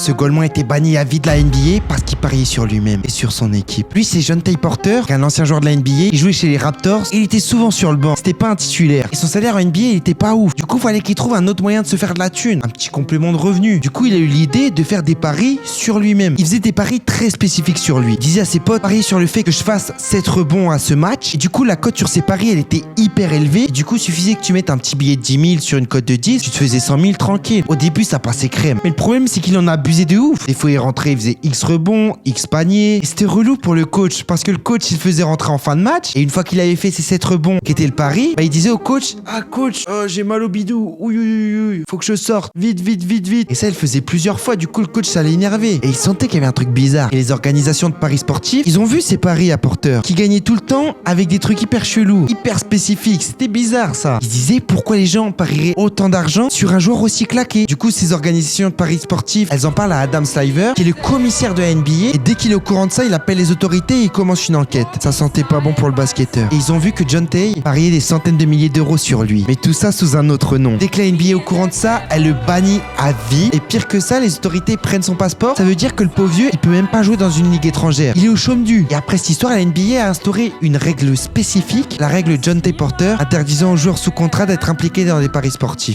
Ce Golemon était banni à vie de la NBA parce qu'il pariait sur lui-même et sur son équipe. Lui, c'est Jontay Porter, qui est un ancien joueur de la NBA. Il jouait chez les Raptors et il était souvent sur le banc. C'était pas un titulaire. Et son salaire en NBA, il était pas ouf. Du coup, fallait qu'il trouve un autre moyen de se faire de la thune. Un petit complément de revenu. Du coup, il a eu l'idée de faire des paris sur lui-même. Il faisait des paris très spécifiques sur lui. Il disait à ses potes, parier sur le fait que je fasse 7 rebonds à ce match. Et du coup, la cote sur ses paris, elle était hyper élevée. Et du coup, il suffisait que tu mettes un petit billet de 10 000 sur une cote de 10. Tu te faisais 100 000 tranquille. Au début, ça passait crème. Mais le problème, c'est qu'il en a abusé de ouf. Des fois, il rentrait, il faisait X rebonds, X paniers. Et c'était relou pour le coach. Parce que le coach, il faisait rentrer en fin de match. Et une fois qu'il avait fait ses 7 rebonds, qui était le pari, bah, il disait au coach, ah coach, j'ai mal au bidou. Ouïe, faut que je sorte. Vite. Et ça, il faisait plusieurs fois. Du coup, le coach, ça l'énervait. Et il sentait qu'il y avait un truc bizarre. Et les organisations de paris sportifs, ils ont vu ces paris à Porter, qui gagnaient tout le temps avec des trucs hyper chelous, hyper spécifiques. C'était bizarre, ça. Ils disaient pourquoi les gens parieraient autant d'argent sur un joueur aussi claqué. Du coup, ces organisations de paris sportifs, elles en parlent à Adam Silver, qui est le commissaire de la NBA. Et dès qu'il est au courant de ça, il appelle les autorités et il commence une enquête. Ça sentait pas bon pour le basketteur. Et ils ont vu que Jontay pariait des centaines de milliers d'euros sur lui. Mais tout ça sous un autre nom. Dès que la NBA est au courant de ça, elle le bannit à vie. Et pire que ça, les autorités prennent son passeport. Ça veut dire que le pauvre vieux, il peut même pas jouer dans une ligue étrangère. Il est au chôme du. Et après cette histoire, la NBA a instauré une règle spécifique, la règle Jontay Porter, interdisant aux joueurs sous contrat d'être impliqués dans des paris sportifs.